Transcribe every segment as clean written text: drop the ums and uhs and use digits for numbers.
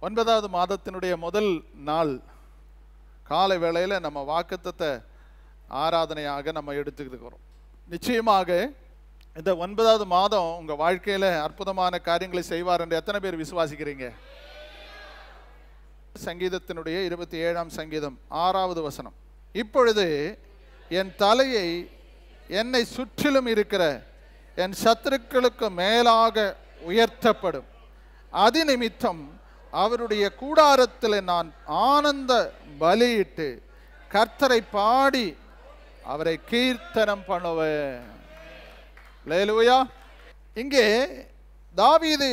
ஒன்பதாவது மாதத்தினுடைய முதல் நாள் காலை வேளையில் நம்ம வாக்குத்தத்த ஆராதனையாக நம்ம எடுத்துக்கிறோம். நிச்சயமாக இந்த 9வது மாதம் உங்கள் வாழ்க்கையில் அற்புதமான காரியங்களை செய்வார் என்று எத்தனை பேர் விசுவாசிக்கிறீங்க? சங்கீதத்தினுடைய 27ஆம் சங்கீதம் 6வது வசனம், இப்பொழுது என் தலையை என்னை சுற்றிலும் இருக்கிற என் சத்துருக்களுக்கு மேலாக உயர்த்தப்படும், அது நிமித்தம் அவருடைய கூடாரத்தில் நான் ஆனந்த பலியிட்டு கர்த்தரை பாடி அவரை கீர்த்தனம் பண்ணுவேன். அல்லேலூயா. இங்கே தாவீது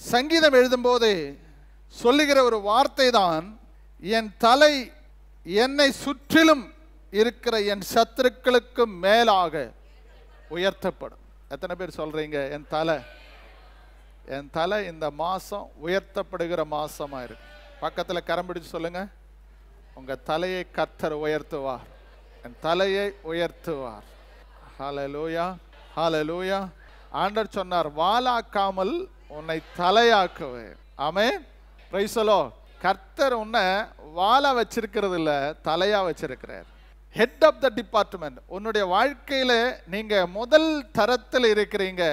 சங்கீதம் எழுதும்போது சொல்லுகிற ஒரு வார்த்தை தான், என் தலை என்னை சுற்றிலும் இருக்கிற என் சத்துருக்களுக்கு மேலாக உயர்த்தப்படும். எத்தனை பேர் சொல்றீங்க என் தலை இந்த மாசம் உயர்த்தப்படுகிற மாசமா இருக்கு? பக்கத்துல கரம் பிடிச்சு சொல்லுங்க, உங்க தலையை கர்த்தர் உயர்த்துவார், என் தலையை உயர்த்துவார். ஹல்லேலூயா, ஹல்லேலூயா. ஆண்டவர் சொன்னார், வாலாக்காமல் உன்னை தலையாக்குவேன். ஆமென், பிரைஸ் தி லார்ட். கர்த்தர் உன்னை வாலா வச்சிருக்கிறது இல்ல, தலையா வச்சிருக்கிறார். Head of the department. உன்னுடைய வாழ்க்கையில நீங்க முதல் தரத்தில் இருக்கிறீங்க,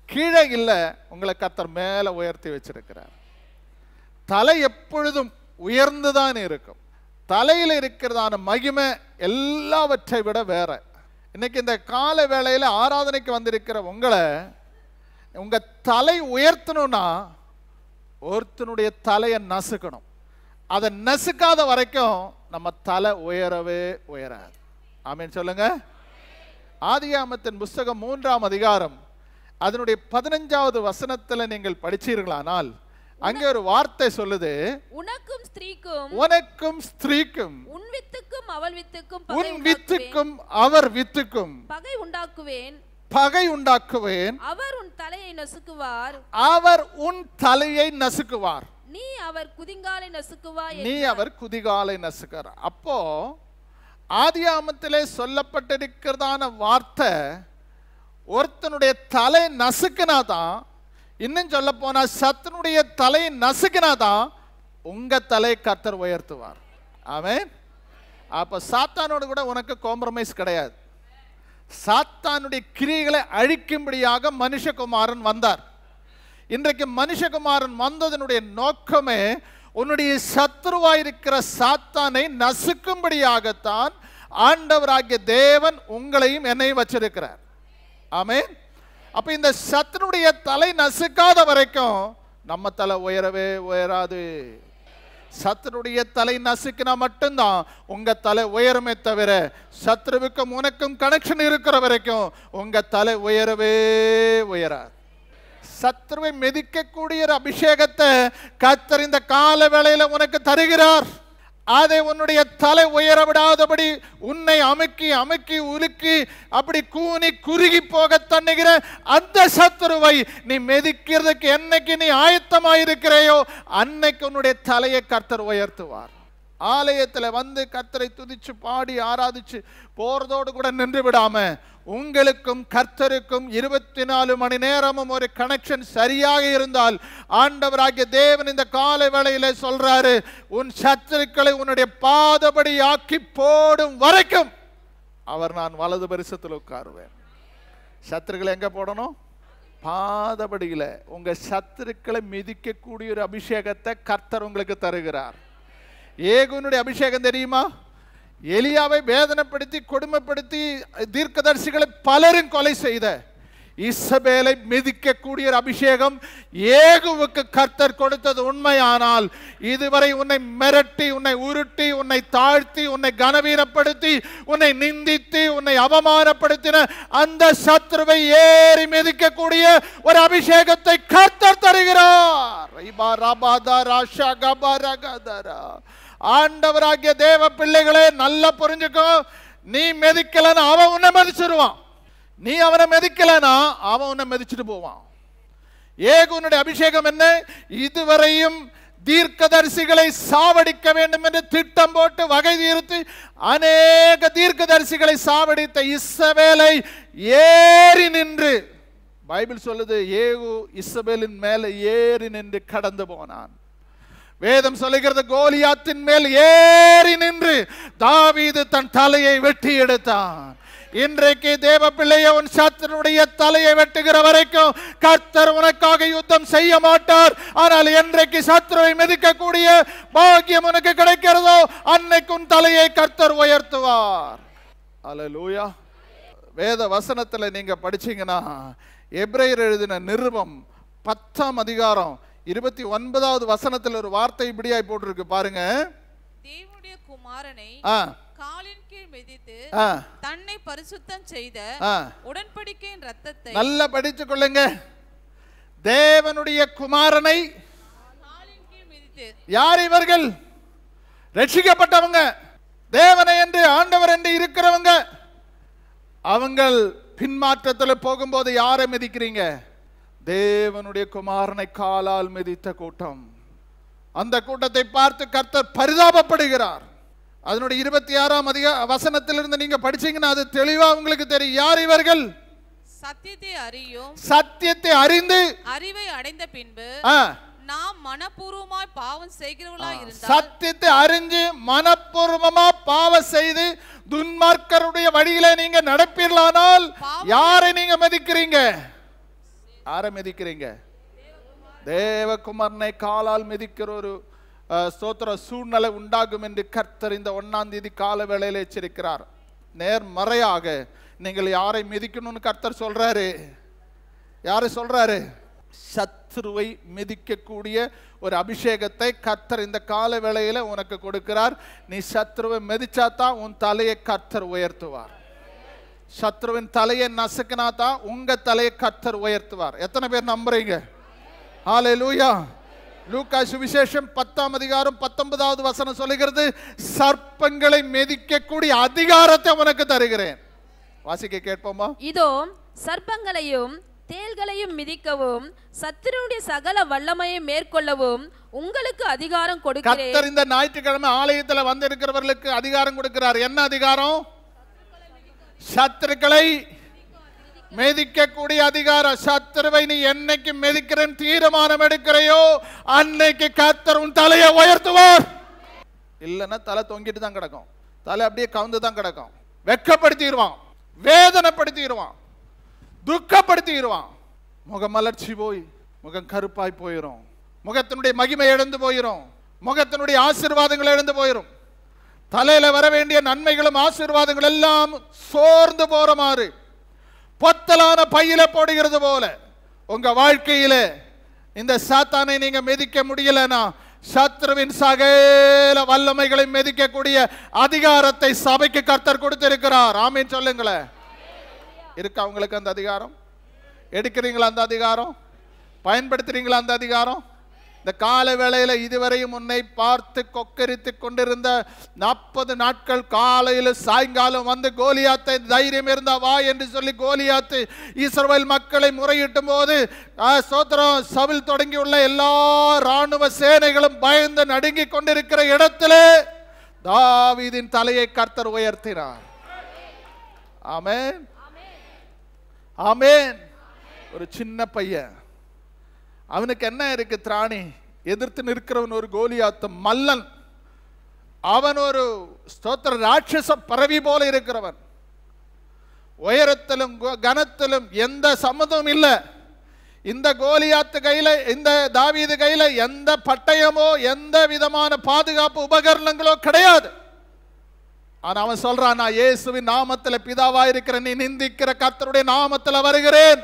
கீழே இல்ல, உங்களை கர்த்தர் மேல உயர்த்தி வச்சிருக்கிறார். தலை எப்பொழுதும் உயர்ந்துதான் இருக்கும். தலையில் இருக்கிறதான மகிமை எல்லாவற்றை விட வேற. இன்னைக்கு இந்த கால வேளையில ஆராதனைக்கு வந்திருக்கிற உங்களை உங்க தலை உயர்த்தணும்னா ஒருத்தனுடைய தலையை நசுக்கணும். அதை நசுக்காத வரைக்கும் நம்ம தலை உயரவே உயராது. ஆமென் சொல்லுங்க. ஆதியாகமத்தின் புஸ்தகம் 3ஆம் அதிகாரம் அதனுடைய 15வது வசனத்தில் நீங்கள் படிச்சீர்களானால் அங்கே ஒரு வார்த்தை சொல்லுது, உனக்கும் ஸ்திரீக்கும் உன் வித்துக்கும் அவர் வித்துக்கும் பகை உண்டாக்குவேன், அவர் உன் தலையை நசுக்குவார், நீ அவர் குதிகாலை நசுக்குவார். அப்போ ஆதியாகமத்திலே சொல்லப்பட்டிருக்கிறதான வார்த்தை ஒருத்தனுடைய தலை நசுக்கினாதான், இன்னும் சொல்ல போனா சத்துனுடைய தலையை நசுக்கினாதான் உங்க தலையை கர்த்தர் உயர்த்துவார். ஆமென். அப்ப சாத்தானோடு கூட உனக்கு காம்ப்ரமைஸ் கிடையாது. சாத்தானுடைய கிரியைகளை அழிக்கும்படியாக மனுஷகுமாரன் வந்தார். இன்றைக்கு மனுஷகுமாரன் வந்ததனுடைய நோக்கமே உன்னுடைய சத்துருவாயிருக்கிற சாத்தானை நசுக்கும்படியாகத்தான் ஆண்டவராகிய தேவன் உங்களையும் என்னையும் வச்சிருக்கிறார். ஆமென். அப்ப இந்த சத்துருடைய தலை நசுக்காத வரைக்கும் நம்ம தலை உயரவே உயராது. சத்துருடைய தலை நசுக்கினா மட்டும்தான் உங்க தலை உயருமே தவிர சத்ருவுக்கும் உனக்கும் கனெக்ஷன் இருக்கிற வரைக்கும் உங்க தலை உயரவே உயராது. சத்ருவை மிதிக்கக்கூடிய அபிஷேகத்தை கர்த்தர் இந்த கால வேளையில உனக்கு தருகிறார். அதை உன்னுடைய தலை உயர விடாதபடி உன்னை அமுக்கி அமுக்கி உலுக்கி அப்படி கூனி குறுகி போக தண்ணுகிற அந்த சத்துருவை நீ மிதிக்கிறதுக்கு என்னைக்கு நீ ஆயத்தமாயிருக்கிறையோ அன்னைக்கு உன்னுடைய தலையை கர்த்தர் உயர்த்துவார். ஆலயத்தில் வந்து கர்த்தரை துதிச்சு பாடி ஆராதிச்சு போறதோடு கூட நின்று விடாம உங்களுக்கும் கர்த்தருக்கும் 24 மணி நேரமும் ஒரு கனெக்ஷன் சரியாக இருந்தால் ஆண்டவராகிய தேவன் இந்த கால வேளையில சொல்றாரு, உன் சத்துருக்களை உன்னுடைய பாதபடி ஆக்கி போடும் வரைக்கும் அவர் நான் வலது பரிசத்தில் உட்காருவேன். சத்துருக்களை எங்க போடணும்? பாதபடியில. உங்க சத்துருக்களை மிதிக்கக்கூடிய ஒரு அபிஷேகத்தை கர்த்தர் உங்களுக்கு தருகிறார். ஏகுனுடைய அபிஷேகம் தெரியுமா? எலியாவை வேதனைப்படுத்தி கொடுமைப்படுத்தி தீர்க்கதரிசிகளை பலரும் கொலை செய்த இசபேலை மிதிக்கக்கூடிய ஒரு அபிஷேகம் ஏகுவுக்கு கர்த்தர் கொடுத்தது உண்மையானால், இதுவரை உன்னை மிரட்டி உன்னை உருட்டி உன்னை தாழ்த்தி உன்னை கனவீனப்படுத்தி உன்னை நிந்தித்து உன்னை அவமானப்படுத்தின அந்த சத்ருவை ஏறி மிதிக்கக்கூடிய ஒரு அபிஷேகத்தை கர்த்தர் தருகிறார். ஆண்டவராகிய தேவ பிள்ளைகளே நல்லா புரிஞ்சுக்கோ, நீ மெதிக்கலன்னா அவன் உன்னை மதிச்சிருவான், நீ அவனை மெதிக்கலனா அவன் உன்னை மெதிச்சுட்டு போவான். ஏகுனுடைய அபிஷேகம் என்ன? இதுவரையும் தீர்க்கதரிசிகளை சாவடிக்க வேண்டும் என்று திட்டம் போட்டு வகை தீர்த்து அநேக தீர்க்கதரிசிகளை சாவடித்த இஸ்ரவேலை ஏறி நின்று, பைபிள் சொல்லுது, ஏகு இஸ்ரவேலின் மேல ஏறி நின்று கடந்து போனான். வேதம் சொல்லுகிறது, கோலியாத்தின் மேல் ஏறி நின்று தாவீது தன் தலையை வெட்டி எடுத்தான். இன்றைக்கு தேவ பிள்ளையை, உன் சத்துருடைய தலையை வெட்டுகிற வரைக்கும் கர்த்தர் உனக்காக யுத்தம் செய்ய மாட்டார். ஆனால் என்றைக்கு சத்துருவை மிதிக்கக்கூடிய பாக்கியம் உனக்கு கிடைக்கிறதோ அன்னைக்கு உன் தலையை கர்த்தர் உயர்த்துவார். அல்லேலூயா. வேத வசனத்தில் நீங்க படிச்சீங்கன்னா, எபிரேயர் எழுதின நிருபம் 10ஆம் அதிகாரம் 29வது வசனத்தில் ஒரு வார்த்தை இப்படியாய் போட்டிருக்கு பாருங்க. தேவனுடைய குமாரனை காலின் கீழ் மிதித்து தன்னை பரிசுத்தம் செய்த உடன்படிக்கையின் இரத்தத்தை, நல்லா படிச்சு கொள்ளுங்க, தேவனுடைய குமாரனை காலின் கீழ் மிதித்து. யார் இவர்கள்? ரட்சிக்கப்பட்டவங்க, தேவனை என்று ஆண்டவர் என்று இருக்கிறவங்க. அவங்கள் பின்மாற்றத்தில் போகும்போது யாரை மிதிக்கிறீங்க? தேவனுடைய குமாரனை காலால் மிதித்த கூட்டம். அந்த கூட்டத்தை பார்த்து கர்த்தர் பரிதாபப்படுகிறார். அதனுடைய 26ஆம் வசனத்திலிருந்து நீங்க படிச்சீங்கன்னா அது தெளிவா உங்களுக்கு தெரியும். யார் இவர்கள்? சத்தியத்தை அறியும், சத்தியத்தை அறிந்து அறிவை அடைந்த பின்பு நாம் மனப்பூர்வமாய் பாவம் செய்கிறவர்களாய் இருந்தால், சத்தியத்தை அறிஞ்சு மனப்பூர்வமா பாவம் செய்து துன்மார்க்கருடைய வழியில நீங்க நடப்பீர்களானால் யாரை நீங்க மதிக்கிறீங்க? யாரை மிதிக்கிறீங்க? தேவகுமாரனை காலால் மிதிக்கிற ஒரு ஸ்தோத்திர சூழ்நிலை உண்டாகும் என்று கர்த்தர் இந்த 1ஆம் தேதி கால வேளையில் எச்சரிக்கிறார். நேர்மறையாக நீங்கள் யாரை மிதிக்கணும்னு கர்த்தர் சொல்றாரு. யாரு சொல்றாரு? சத்ருவை மிதிக்கக்கூடிய ஒரு அபிஷேகத்தை கர்த்தர் இந்த கால வேளையில உனக்கு கொடுக்கிறார். நீ சத்ருவை மிதிச்சாதான் உன் தலையை கர்த்தர் உயர்த்துவார். சத்ருவின் தலையை நசுக்கினாதான் உங்க தலையை கர்த்தர் உயர்த்துவார். எத்தனை பேர் நம்புறீங்க? ஹல்லேலூயா. லூக்கா சுவிசேஷம் 10ஆம் அதிகாரம் 19வது வசனம் சொல்லுகிறது, சர்ப்பங்களை மிதிக்கக்கூடிய அதிகாரத்தை உனக்கு தருகிறேன். வாசிக்க கேட்போமா? இதோ சர்ப்பங்களையும் தேள்களையும் மிதிக்கவும் சத்துருடைய சகல வல்லமையை மேற்கொள்ளவும் உங்களுக்கு அதிகாரம் கொடுக்கிறேன். கர்த்தர் இந்த ஞாயிற்றுக்கிழமை ஆலயத்தில் வந்திருக்கிறவர்களுக்கு அதிகாரம் கொடுக்கிறார். என்ன அதிகாரம்? சத்துருக்களை மிதிக்கக்கூடிய அதிகாரம். சத்துருவை நீ என்னைக்கு மிதிக்கிறேன் தீர்மானம் எடுக்கிறையோ அன்னைக்கு கர்த்தர் உன் தலையை உயர்த்துவார். இல்லைன்னா தலை தொங்கிட்டு தான் கிடக்கும், தலை அப்படியே கவுந்து தான் கிடக்கும். வெட்கப்படுத்திடுவான், வேதனைப்படுத்திடுவான், துக்கப்படுத்திடுவான். முகமலர்ச்சி போய் முகம் கருப்பாய் போயிடும், முகத்தினுடைய மகிமை இழந்து போயிடும், முகத்தினுடைய ஆசீர்வாதங்கள் இழந்து போயிடும். தலையில வர வேண்டிய நன்மைகளும் ஆசீர்வாதங்கள் எல்லாம் சோர்ந்து போற மாதிரி பொத்தலான பையில போடுகிறது போல உங்க வாழ்க்கையில இந்த சாத்தானை நீங்க மிதிக்க முடியலனா சத்ருவின் சகல வல்லமைகளை மிதிக்கக்கூடிய அதிகாரத்தை சபைக்கு கர்த்தர் கொடுத்திருக்கிறார். ஆமீன் சொல்லுங்களேன். இருக்கா உங்களுக்கு அந்த அதிகாரம்? எடுக்கிறீங்களா அந்த அதிகாரம்? பயன்படுத்துறீங்களா அந்த அதிகாரம்? இந்த கால வேளையில இதுவரையும் உன்னை பார்த்து கொக்கரித்து கொண்டிருந்த 40 நாட்கள் காலையில் சாயங்காலம் வந்து கோலியாத்தை தைரியம் இருந்தா வா என்று சொல்லி கோலியாத்து இஸ்ரவேல் மக்களை முறையிட்டும் போது சோத்திரம் சவுல் தொடங்கியுள்ள எல்லா ராணுவ சேனைகளும் பயந்து நடுங்கி கொண்டிருக்கிற இடத்திலே தாவீதின் தலையை கர்த்தர் உயர்த்தினார். ஆமென், ஆமென். ஒரு சின்ன பையன், அவனுக்கு என்ன இருக்கு திராணி? எதிர்த்து நிற்கிறவன் ஒரு கோலியாத்து மல்லன். அவன் ஒரு ஸ்தோத்திர ராட்சச பரவி போல இருக்கிறவன். உயரத்திலும் கனத்திலும் எந்த சம்மதமும் இல்லை. இந்த கோலியாத்து கையில, இந்த தாவீது கையில எந்த பட்டயமோ எந்த விதமான பாதுகாப்பு உபகரணங்களோ கிடையாது. ஆனா அவன் சொல்றான், நான் இயேசுவின் நாமத்தில் பிதாவா இருக்கிற நீ நிந்திக்கிற கர்த்தருடைய நாமத்தில் வருகிறேன்.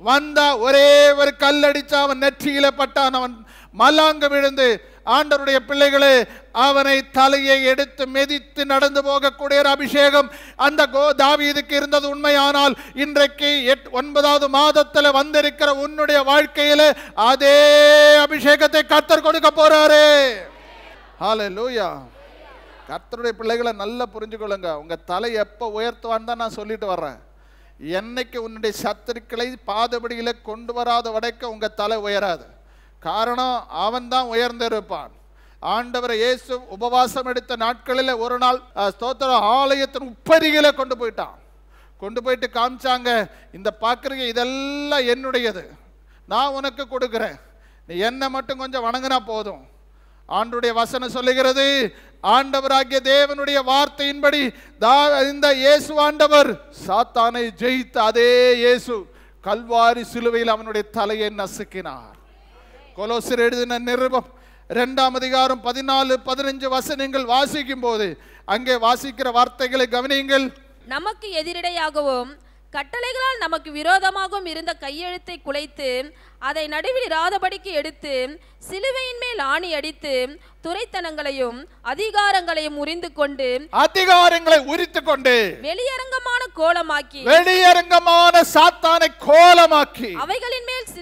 வந்த ஒரே ஒரு கல்லடிச்சா அவன் நெற்றியில பட்டான். அவன் மல்லாங்க விழுந்து, ஆண்டவருடைய பிள்ளைகளே, அவனை தலையை எடுத்து மிதித்து நடந்து போகக்கூடிய ஒரு அபிஷேகம் அந்த தாவீதுக்கு இருந்தது உண்மையானால் இன்றைக்கு 9வது மாதத்தில் வந்திருக்கிற உன்னுடைய வாழ்க்கையில அதே அபிஷேகத்தை கர்த்தர் கொடுக்க போறாரு. ஹல்லேலூயா. கர்த்தருடைய பிள்ளைகளை நல்லா புரிஞ்சுக்கொள்ளுங்க. உங்க தலை எப்போ உயர்த்துவான்னு தான் நான் சொல்லிட்டு வர்றேன். என்னைக்கு உன்னுடைய சத்துருக்களை பாதபடியில கொண்டு வராத வரைக்கும் உங்க தலை உயராது. காரணம், அவன் தான் உயர்ந்திருப்பான். ஆண்டவர் இயேசு உபவாசம் எடுத்த நாட்களில் ஒரு நாள் ஸ்தோத்திர ஆலயத்தின் உப்பரிகளை கொண்டு போயிட்டான். கொண்டு போயிட்டு காமிச்சாங்க, இந்த பார்க்குறீங்க இதெல்லாம் என்னுடையது, நான் உனக்கு கொடுக்குறேன், நீ என்னை மட்டும் கொஞ்சம் வணங்கினா போதும். ஆண்டவருடைய வசனம் சொல்லுகிறது, ஆண்டவராகிய தேவனுடைய வார்த்தையின்படி இந்த இயேசு ஆண்டவர் சாத்தானை ஜெயித்த அதே இயேசு கல்வாரி சிலுவையில் அவனுடைய தலையை நசுக்கினார். கொலோசியர் எழுதின நிருபம் 2ஆம் அதிகாரம் 14-15 வசனங்கள் வாசிக்கும் போது அங்கே வாசிக்கிற வார்த்தைகளை கவனியுங்கள். நமக்கு எதிரடையாகவும் கட்டளைகளால் நமக்கு விரோதமாகவும் இருந்த கையெழுத்தை குலைத்து அதை நடுவில் இராதபடிக்கு எடுத்து சிலுவையின் மேல் ஆணி அடித்து துரைத்தனங்களையும் அதிகாரங்களையும் உரிந்து கொண்டு வெளியரங்கமான சாத்தானை கோலமாக்கி அவைகளின் மேல்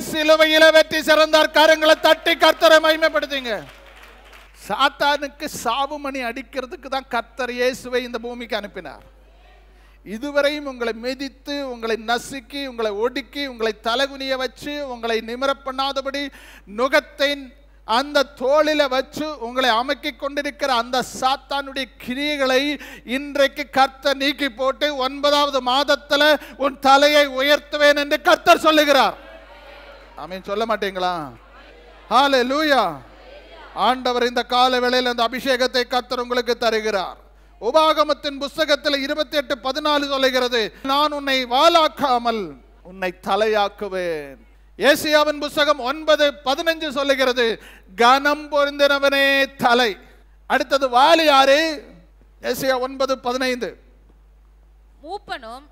சிலுவையிலே வெற்றி சிறந்தார். கரங்களை தட்டி கர்த்தரை மகிமைப்படுத்துங்க. சாத்தானுக்கு சாவுமணி அடிக்கிறதுக்கு தான் கர்த்தர் இயேசுவை இந்த பூமிக்கு அனுப்பினார். இதுவரையும் உங்களை மிதித்து, உங்களை நசுக்கி, உங்களை ஒடுக்கி, உங்களை தலகுனிய வச்சு, உங்களை நிமிர பண்ணாதபடி நுகத்தை அந்த தோளில வச்சு உங்களை அமைக்கி கொண்டிருக்கிற அந்த சாத்தானுடைய கிரியைகளை இன்றைக்கு கர்த்தர் நீக்கி போட்டு 9வது மாதத்துல உன் தலையை உயர்த்துவேன் என்று கர்த்தர் சொல்லுகிறார். ஆமென் சொல்ல மாட்டீங்களா? ஹல்லேலூயா. ஆண்டவர் இந்த கால வேளையில் அந்த அபிஷேகத்தை கர்த்தர் உங்களுக்கு தருகிறார். உபாகமத்தின் புஸ்தகத்தில் 28:14 சொல்லுகிறது, நான் உன்னை வாளாக்காமல் உன்னை தலையாக்குவேன். ஏசாயாவின் புஸ்தகம் 9:15 சொல்லுகிறது, கனம் பொருந்தினவனே தலை. அடுத்தது வாலி யாரு? ஏசாயா 9:15, மூப்பனும்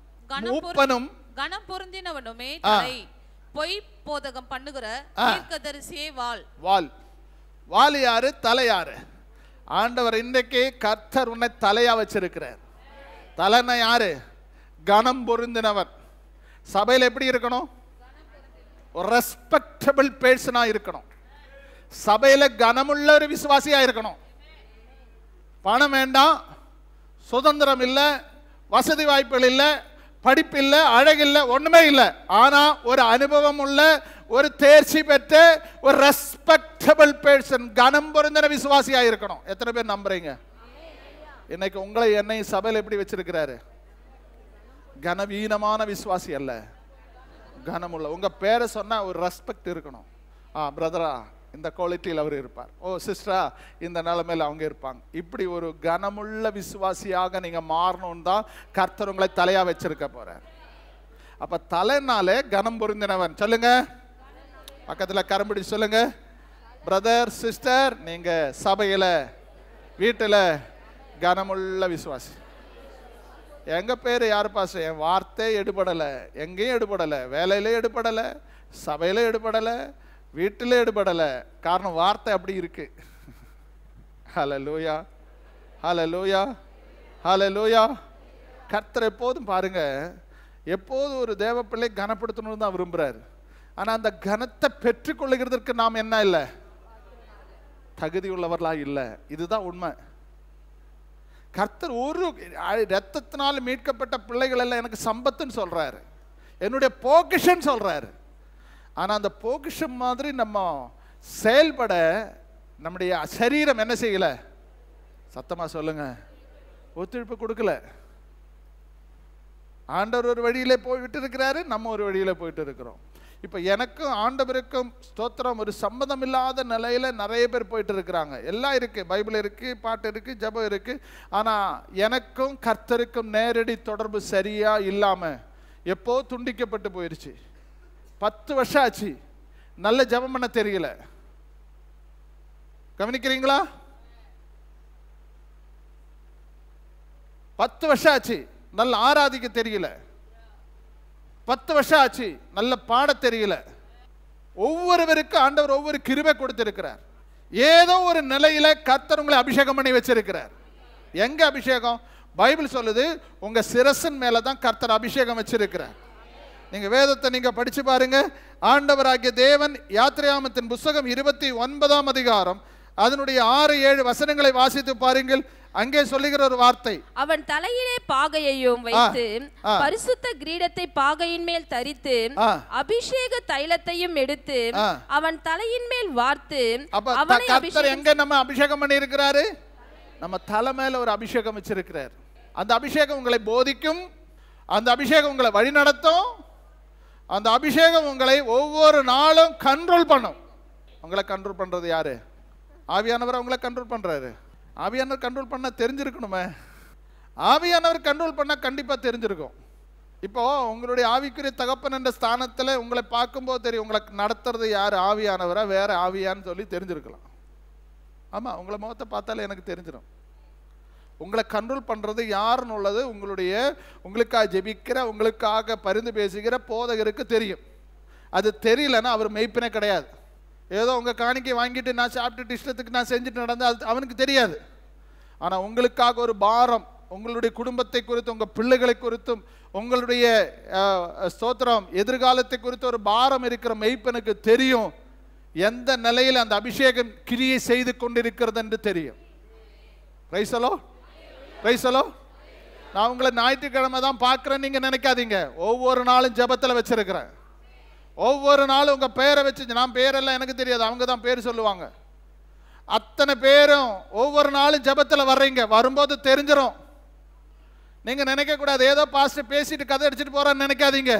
கனம் பொருந்தினவனுமே தலை, பொய் போதகம் பண்ணுகிற தீர்க்கதரிசியே வாள். வாலி யாரு? தலை யாரு? ஆண்டவர் இன்றைக்கு கர்த்தர் உன்னை தலையா வச்சிருக்கிறார். தலைனா யாரு? கனம் பொருந்தினவர். சபையில் எப்படி இருக்கணும்? ஒரு ரெஸ்பெக்டபிள் பர்சனா இருக்கணும். சபையில கனமுள்ள ஒரு விசுவாசியா இருக்கணும். பணம் வேண்டாம், சுதந்திரம் இல்லை, வசதி வாய்ப்புகள் இல்லை, படிப்பு இல்லை, அழகில்லை, ஒண்ணுமே இல்லை. ஆனா ஒரு அனுபவம் உள்ள, ஒரு தேர்ச்சி பெற்ற, ஒரு ரெஸ்பெக்டபிள் பர்சன், கனம் பொருந்தின விசுவாசியா இருக்கணும். எத்தனை பேர் நம்புறீங்க? இன்னைக்கு உங்களை என்னையும் சபையில் எப்படி வச்சிருக்கிறாரு? கனவீனமான விசுவாசி அல்ல, கனமுள்ள. உங்க பேரை சொன்னா ஒரு ரெஸ்பெக்ட் இருக்கணும். பிரதரா இந்த குவாலிட்டியில் அவர் இருப்பார், ஓ சிஸ்டரா இந்த நிலைமையில் அவங்க இருப்பாங்க. இப்படி ஒரு கனமுள்ள விசுவாசியாக நீங்க மாறணும் தான் கர்த்தர் உங்களை தலையா வச்சிருக்க போறார். அப்ப தலைனாலே கனம் பொருந்தினவன். சொல்லுங்க, பக்கத்துல கரம்பிடி சொல்லுங்க, பிரதர் சிஸ்டர் நீங்க சபையில வீட்டுல கனமுள்ள விசுவாசி. எங்க பேரு யாரு பாச? என் வார்த்தை எடுபடல, எங்கேயும் எடுபடல, வேலையில எடுபடல, சபையில எடுபடல, வீட்டில எடுபடல. காரணம் வார்த்தை அப்படி இருக்கு. ஹல்லேலூயா, ஹல்லேலூயா, ஹல்லேலூயா. கர்த்தர் எப்போதும் பாருங்க, எப்போதும் ஒரு தேவ பிள்ளை கனப்படுத்தணும்னு தான் விரும்புறாரு. ஆனா அந்த கனத்தை பெற்றுக்கொள்ளுகிறதற்கு நாம் என்ன இல்லை, தகுதி உள்ளவர்களா இல்லை. இதுதான் உண்மை. கர்த்தர் ஒரு இரத்தத்தினால் மீட்கப்பட்ட பிள்ளைகள் எல்லாம் எனக்கு சம்பத்துன்னு சொல்றாரு, என்னுடைய பொக்கிஷன் சொல்றாரு. ஆனா அந்த பொக்கிஷன் மாதிரி நம்ம செயல்பட நம்முடைய சரீரம் என்ன செய்யல? சத்தமா சொல்லுங்க, ஒத்துழைப்பு கொடுக்கல. ஆண்டவர் ஒரு வழியிலே போய்விட்டு இருக்கிறாரு, நம்ம ஒரு வழியில போயிட்டு இருக்கிறோம். இப்ப எனக்கும் ஆண்டவருக்கும் ஸ்தோத்திரம் ஒரு சம்மதம் இல்லாத நிலையில நிறைய பேர் போயிட்டு இருக்கிறாங்க. எல்லாம் இருக்கு, பைபிள் இருக்கு, பாட்டு இருக்கு, ஜெபம் இருக்கு. ஆனா எனக்கும் கர்த்தருக்கும் நேரடி தொடர்பு சரியா இல்லாம எப்போ துண்டிக்கப்பட்டு போயிருச்சு. 10 வருஷம் ஆச்சு, நல்ல ஜெபம் பண்ண தெரியல. கவனிக்கிறீங்களா? 10 வருஷம் ஆச்சு, நல்ல ஆராதிக்க தெரியல. 10 வருஷம் ஆச்சு, நல்ல பாட தெரியல. ஒவ்வொருவருக்கும் ஆண்டவர் ஒவ்வொரு கிருபை கொடுத்திருக்கிறார். ஏதோ ஒரு நிலையில கர்த்தர் உங்களை அபிஷேகம் பண்ணி வச்சிருக்கிறார். எங்க அபிஷேகம்? பைபிள் சொல்லுது, உங்க சிரசின் மேலதான் கர்த்தர் அபிஷேகம் வச்சிருக்கிறார். நீங்க வேதத்தை நீங்க படிச்சு பாருங்க. ஆண்டவராகிய தேவன் யாத்திராகமத்தின் புஸ்தகம் 29ஆம் அதிகாரம் அதனுடைய 6-7 வசனங்களை வாசித்து பாருங்கள். அங்கே சொல்லுகிற ஒரு வார்த்தை, அவன் தலையிலே பாகையையும் வைத்து பரிசுத்த கிரீடத்தை பாகையின் மேல் தரித்து அபிஷேக தைலத்தையும் எடுத்து அவன் தலையின் மேல் வார்த்து. கர்த்தர் எங்க நம்ம அபிஷேகம் பண்ணி இருக்கிறாரு? நம்ம தலை மேல ஒரு அபிஷேகம் வச்சிருக்கிறார். அந்த அபிஷேகம் உங்களை போதிக்கும், அந்த அபிஷேகம் உங்களை வழி நடத்தும், அந்த அபிஷேகம் உங்களை ஒவ்வொரு நாளும் கண்ட்ரோல் பண்ணும். உங்களை கண்ட்ரோல் பண்றது யாரு? ஆவியானவர் உங்களை கண்ட்ரோல் பண்றாரு. ஆவியானவர் கண்ட்ரோல் பண்ண தெரிஞ்சிருக்கணுமே. ஆவியானவர் கண்ட்ரோல் பண்ண கண்டிப்பா தெரிஞ்சிருக்கும். இப்போ உங்களுடைய ஆவிக்குரிய தகப்பன் என்ற ஸ்தானத்துல உங்களை பார்க்கும்போது தெரியும் உங்களுக்கு நடத்துறது யாரு, ஆவியானவரா வேற ஆவியான்னு சொல்லி தெரிஞ்சிருக்கலாம். ஆமா, உங்களை முகத்தை பார்த்தாலே எனக்கு தெரிஞ்சிடும். உங்களை கண்ட்ரோல் பண்றது யாருன்னு உள்ளது உங்களுக்காக ஜெபிக்கிற, உங்களுக்காக பரிந்து பேசுகிற போதகருக்கு தெரியும். அது தெரியலன்னா அவர் மெய்ப்பனே கிடையாது. ஏதோ உங்க காணிக்கை வாங்கிட்டு நான் சாப்பிட்டுட்டு இஷ்டத்துக்கு நான் செஞ்சுட்டு நடந்தா அது அவனுக்கு தெரியாது. ஆனா உங்களுக்காக ஒரு பாரம், உங்களுடைய குடும்பத்தை குறித்தும் உங்க பிள்ளைகளை குறித்தும் உங்களுடைய ஸ்தோத்திரம் எதிர்காலத்தை குறித்து ஒரு பாரம் இருக்கிற மெய்ப்பனுக்கு தெரியும் எந்த நிலையில் அந்த அபிஷேகம் கிரியை செய்து கொண்டிருக்கிறது என்று தெரியும். Price the Lord, price the Lord. நான் உங்களை ஞாயிற்றுக்கிழமை தான் பார்க்கிறேன் நீங்க நினைக்காதீங்க. ஒவ்வொரு நாளும் ஜெபத்தில் வச்சிருக்கிறேன். ஒவ்வொரு நாளும் உங்க பேரை வச்சு, நான் பேரெல்லாம் எனக்கு தெரியாது, அவங்க தான் பேர் சொல்லுவாங்க. அத்தனை பேரும் ஒவ்வொரு நாளும் ஜெபத்தில் வர்றீங்க. வரும்போது தெரிஞ்சிடும். நீங்க நினைக்க கூடாது ஏதோ பாஸ்டர் பேசிட்டு கதை அடிச்சுட்டு போறான்னு நினைக்காதீங்க.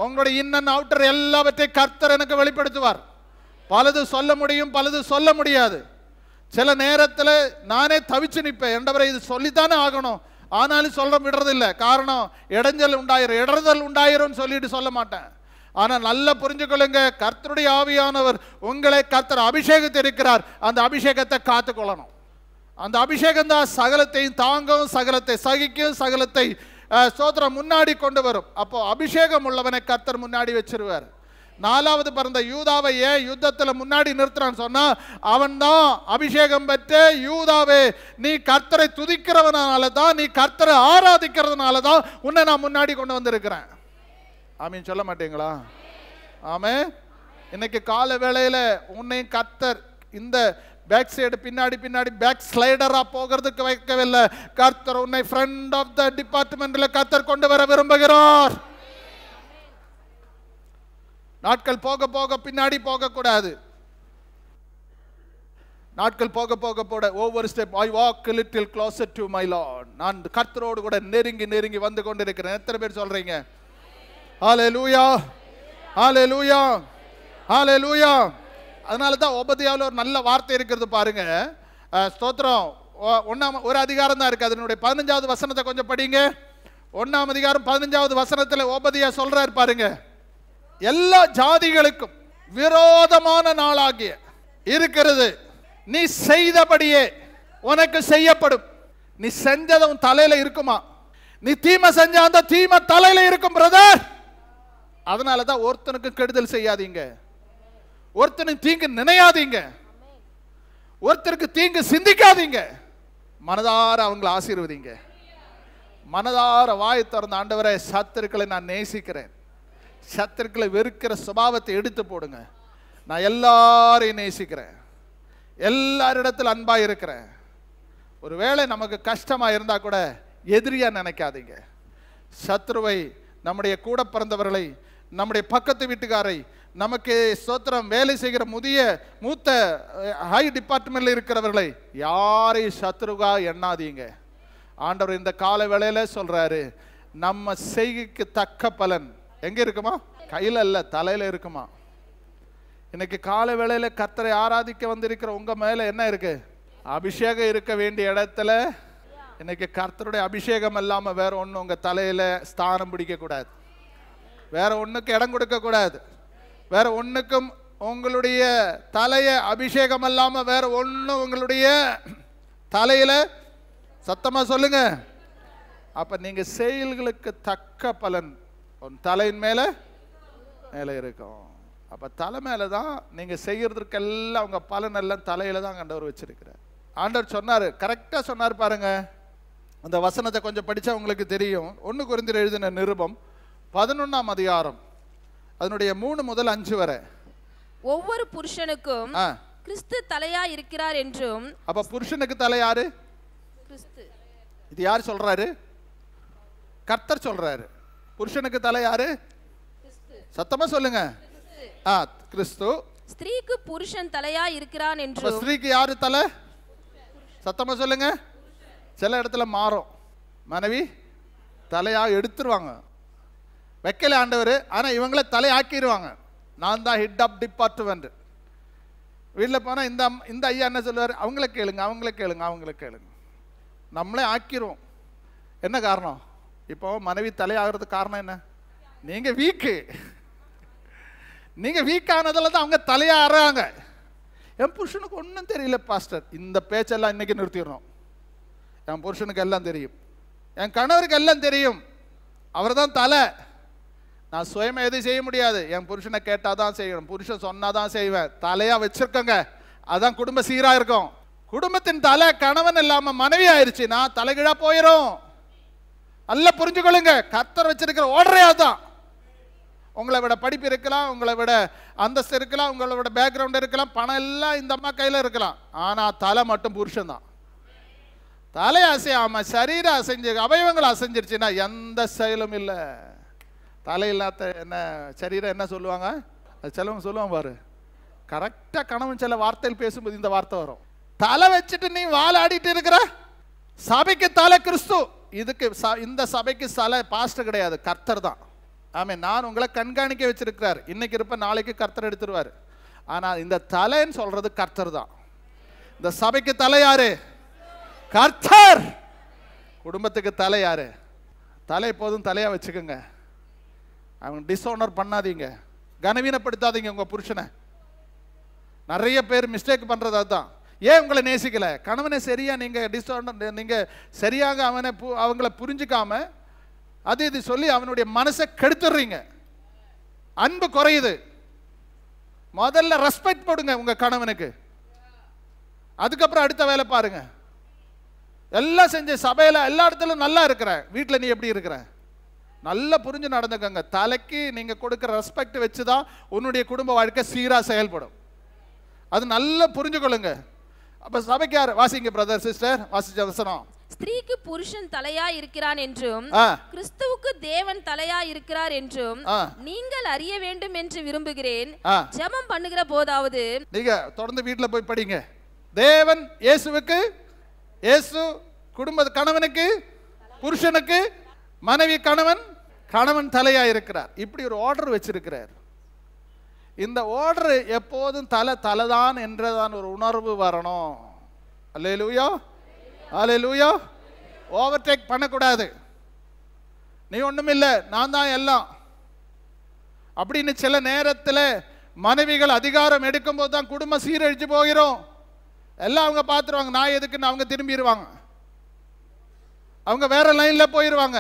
உங்களுடைய இன்னன் அவுட்டர் எல்லாவற்றையும் கர்த்தர் எனக்கு வெளிப்படுத்துவார். பலது சொல்ல முடியும், பலது சொல்ல முடியாது. சில நேரத்தில் நானே தவிச்சு நிற்பேன். என்றவரை இது சொல்லித்தானே ஆகணும், ஆனாலும் சொல்ல விடுறதில்லை. காரணம் இடறுதல் உண்டாயிரும் சொல்லிட்டு சொல்ல மாட்டேன். ஆனா நல்லா புரிஞ்சுக்கொள்ளுங்க, கர்த்தருடைய ஆவியானவர் உங்களை கர்த்தர் அபிஷேகத்திருக்கிறார். அந்த அபிஷேகத்தை காத்துக்கொள்ளணும். அந்த அபிஷேகம் தான் சகலத்தையும் தாங்கும், சகலத்தை சகிக்கும், சகலத்தை ஸ்தோத்திரம் முன்னாடி கொண்டு வரும். அப்போ அபிஷேகம் உள்ளவனை கர்த்தர் முன்னாடி வச்சிருவார். 4வது பிறந்த யூதாவை ஏன் யுத்தத்தில் முன்னாடி நிறுத்துறான்னு சொன்னா, அவன் தான் அபிஷேகம் பெற்ற யூதாவே, நீ கர்த்தரை துதிக்கிறவனால தான், நீ கர்த்தரை ஆராதிக்கிறதுனால தான் உன்னை நான் முன்னாடி கொண்டு வந்திருக்கிறேன். ஆமீன் சொல்ல மாட்டீங்களா? ஆமே. இன்னைக்கு கால வேளையில உன்னையும் கர்த்தர் இந்த பேக் சைடு பின்னாடி பேக் ஸ்லைடரா போகிறதுக்கு வைக்கவில்லை. கர்த்தர் உன்னை ஃப்ரண்ட் ஆஃப் த டிபார்ட்மெண்ட்ல கர்த்தர் கொண்டு வர விரும்புகிறார். நாட்கள் போக போக பின்னாடி போக கூடாது. நாட்கள் போக போக போட ஒவ்வொரு step I walk a little closer to my Lord. நான் கர்த்தரோடு கூட நெருங்கி வந்து கொண்டிருக்கிறேன். எத்தனை பேர் சொல்றீங்க? ஹalleluya, ஹalleluya, ஹalleluya. அதனால தான் ஓபதியாவில் ஒரு நல்ல வார்த்தை இருக்கிறது பாருங்க. ஸ்தோத்திரம். ஒரு அதிகாரம் தான் இருக்கு, அதனுடைய 15வது வசனத்தை கொஞ்சம் படிங்க. 1ஆம் அதிகாரம் 15வது வசனத்தில் ஓபதியா சொல்றாரு பாருங்க, எல்லா ஜாதிகளுக்கும் விரோதமான நாளாகிய இருக்கிறது, நீ செய்தபடியே உனக்கு செய்யப்படும். நீ செஞ்சது உன் தலையில இருக்குமா? நீ தீமை செஞ்ச அந்த தீமை தலையில இருக்கும் பிரதர். அதனாலதான் ஒருத்தனுக்கு கெடுதல் செய்யாதீங்க, ஒருத்தனுக்கு தீங்கு நினையாதீங்க, ஒருத்தருக்கு தீங்கு சிந்திக்காதீங்க. மனதார அவங்களை ஆசீர்வதிங்க. மனதார வாய் திறந்த ஆண்டவரே, சத்துருக்களை நான் நேசிக்கிறேன், சத்துருக்களை வெறுக்கிற சுபாவத்தை எடுத்து போடுங்க. நான் எல்லாரையும் நேசிக்கிறேன், எல்லாரிடத்தில் அன்பா இருக்கிறேன். ஒருவேளை நமக்கு கஷ்டமா இருந்தா கூட எதிரியா நினைக்காதீங்க. சத்ருவை, நம்முடைய கூட பிறந்தவர்களை, நம்முடைய பக்கத்து வீட்டுக்காரை, நமக்கு ஸ்தோத்திரம் வேலை செய்கிற மூத்த ஹை டிபார்ட்மெண்ட்ல இருக்கிறவர்களை யாரையும் சத்ருவா எண்ணாதீங்க. ஆண்டவர் இந்த கால வேளையில சொல்றாரு, நம்ம செய்கைக்கு தக்க பலன் எங்க இருக்குமா? கையில அல்ல, தலையில இருக்குமா? இன்னைக்கு கால வேளையில கர்த்தரை ஆராதிக்க வந்திருக்கிற உங்க மேல என்ன இருக்கு? அபிஷேகம் இருக்க வேண்டிய இடத்துல இன்னைக்கு கர்த்தருடைய அபிஷேகம் இல்லாம வேற ஒண்ணு உங்க தலையில ஸ்தானம் பிடிக்க கூடாது, வேற ஒண்ணுக்கு இடம் கொடுக்க கூடாது, வேற ஒண்ணுக்கும் உங்களுடைய தலைய அபிஷேகம் இல்லாம வேற ஒண்ணு உங்களுடைய தலையில, சத்தமா சொல்லுங்க. அப்ப நீங்க செயல்களுக்கு தக்க பலன் உன் தலையின் மேல இருக்கும். அப்ப தலை மேலதான் நீங்க செய்யறதுக்கெல்லாம் உங்க பலன் எல்லாம் தலையில தான் ஆண்டவர் வச்சிருக்கிறார். ஆண்டவர் சொன்னாரு, கரெக்டா சொன்னார் பாருங்க. அந்த வசனத்தை கொஞ்சம் படிச்சா உங்களுக்கு தெரியும். 1 கொரிந்தியர் எழுதின நிருபம் 11ஆம் அதிகாரம் அதனுடைய 3 முதல் 5 வரை. ஒவ்வொரு புருஷனுக்கும் கிறிஸ்து தலையா இருக்கிறார் என்றும். அப்ப புருஷனுக்கு தலை யாரு? கிறிஸ்து. இது யார் சொல்றாரு? கர்த்தர் சொல்றாரு. புருஷனுக்கு தலை யாரு? சத்தமா சொல்லுங்க. கிறிஸ்து. ஸ்திரீக்கு புருஷன் தலையா இருக்கிறான் என்றும். ஸ்திரீக்கு யாரு தலை? சத்தமா சொல்லுங்க. சில இடத்துல மாறும், மனைவி தலையா எடுத்துருவாங்க, வைக்கல ஆண்டவர், ஆனா இவங்களை தலையாக்கிடுவாங்க. நான் தான் ஹெட் ஆஃப் டிபார்ட்மெண்ட். வீட்டில் போனால் இந்த ஐயா என்ன சொல்லுவார், அவங்கள கேளுங்க அவங்கள கேளுங்க அவங்கள கேளுங்க. நம்மளே ஆக்கிரும். என்ன காரணம்? இப்போ மனைவி தலையாகிறதுக்கு காரணம் என்ன? நீங்கள் வீக்கு. நீங்கள் வீக் ஆனதில் தான் அவங்க தலையாகிறாங்க. என் புருஷனுக்கு ஒன்றும் தெரியல பாஸ்டர். இந்த பேச்செல்லாம் இன்னைக்கு நிறுத்திடணும். என் புருஷனுக்கு எல்லாம் தெரியும், என் கணவருக்கு எல்லாம் தெரியும், அவர் தான் தலை. நான் சுயமாக எதுவும் செய்ய முடியாது. என் புருஷனை கேட்டால் தான் செய்யணும், புருஷன் சொன்னால் தான் செய்வேன். தலையாக வச்சிருக்கங்க, அதான் குடும்ப சீராக இருக்கும். குடும்பத்தின் தலை கணவன் இல்லாமல் மனைவி ஆயிடுச்சுன்னா தலைகீழா போயிடும். நல்லா புரிஞ்சுக்கொள்ளுங்க. கர்த்தர் வச்சிருக்கிற ஓடுறே தான். உங்களை விட படிப்பு இருக்கலாம், உங்களை விட அந்தஸ்து இருக்கலாம், உங்களை விட பேக்ரவுண்ட் இருக்கலாம், பணம் எல்லாம் இந்த அம்மா கையில் இருக்கலாம். ஆனால் தலை மட்டும் புருஷன் தான். தலை அசையாம சரீரம் அசைஞ்சு அவயவங்கள் அசைஞ்சிருச்சுன்னா எந்த செயலும் இல்லை. தலை இல்லாத என்ன சரீரம் என்ன சொல்லுவாங்க? அது சிலவங்க சொல்லுவாங்க பாரு, கரெக்டாக கணவன் சில வார்த்தையில் பேசும்போது இந்த வார்த்தை வரும், தலை வச்சுட்டு நீ வாழாடிட்டு இருக்கிற. சபைக்கு தலை கிறிஸ்து. இதுக்கு இந்த சபைக்கு தலை பாஸ்டர் கிடையாது, கர்த்தர் தான். ஆமே, நான் உங்களை கண்காணிக்க வச்சிருக்கிறார். இன்னைக்கு இருப்ப நாளைக்கு கர்த்தர் எடுத்துருவார். ஆனால் இந்த தலைன்னு சொல்றது கர்த்தர் தான். இந்த சபைக்கு தலை யாரு? கர்த்தர். குடும்பத்துக்கு தலை யாரு? தலை எப்போதும் தலையா வச்சுக்கோங்க. அவங்க டிஸ்ஆனர் பண்ணாதீங்க, கனவீனப்படுத்தாதீங்க உங்க புருஷனை. நிறைய பேர் மிஸ்டேக் பண்றது அதுதான். ஏன் உங்களை நேசிக்கல? கணவனை சரியா நீங்க டிஸ்ஆனர், நீங்க சரியாக அவங்கள புரிஞ்சுக்காம அது இது சொல்லி அவனுடைய மனசை கெடுத்துடுறீங்க. அன்பு குறையுது. முதல்ல ரெஸ்பெக்ட் போடுங்க உங்க கணவனுக்கு, அதுக்கப்புறம் அடுத்த வேலை பாருங்க. எல்லாம் செஞ்ச சபையில எல்லா இடத்துலயும் நல்லா இருக்கிற, வீட்டில் நீ எப்படி இருக்கிற? நல்லா புரிஞ்சு நடந்துக்கங்க. தலைக்கு நீங்க கொடுக்கிற ரெஸ்பெக்ட் வச்சுதான் உன்னுடைய குடும்ப வாழ்க்கை சீரா செயல்படும். அது நல்லா புரிஞ்சுக்கொள்ளுங்க. அப்ப சபைக்கு யார் வாசிங்க பிரதர் சிஸ்டர்? வாசிச்ச வசனம், ஸ்திரீக்கு புருஷன் தலையா இருக்கிறான் என்றும் கிறிஸ்துவுக்கு தேவன் தலையா இருக்கிறார் என்றும் நீங்கள் அறிய வேண்டும் என்று விரும்புகிறேன். ஜெபம் பண்ணுகிற போதாவது நீங்க தொடர்ந்து வீட்டுல போய் படிங்க. தேவன் இயேசுவுக்கு, இயேசு குடும்ப கணவனுக்கு, புருஷனுக்கு மனைவி கணவன் தலையா இருக்கிறார். இப்படி ஒரு ஆர்டர் வச்சிருக்கிறார். இந்த ஆர்டர் எப்போதும் தலைதான் என்றதான் ஒரு உணர்வு வரணும். அல்லேலூயா, அல்லேலூயா. ஓவர்டேக் பண்ணக்கூடாது. நீ ஒண்ணுமில்லை, நான் தான் எல்லாம் அப்படின்னு சில நேரத்தில் மனைவிகள் அதிகாரம் எடுக்கும் போது தான் குடும்பம் சீரழிச்சு போகிறோம். எல்லாம் அவங்க பார்த்துருவாங்க, நான் எதுக்குன்னு அவங்க திரும்பிடுவாங்க. அவங்க வேற லைன்ல போயிடுவாங்க,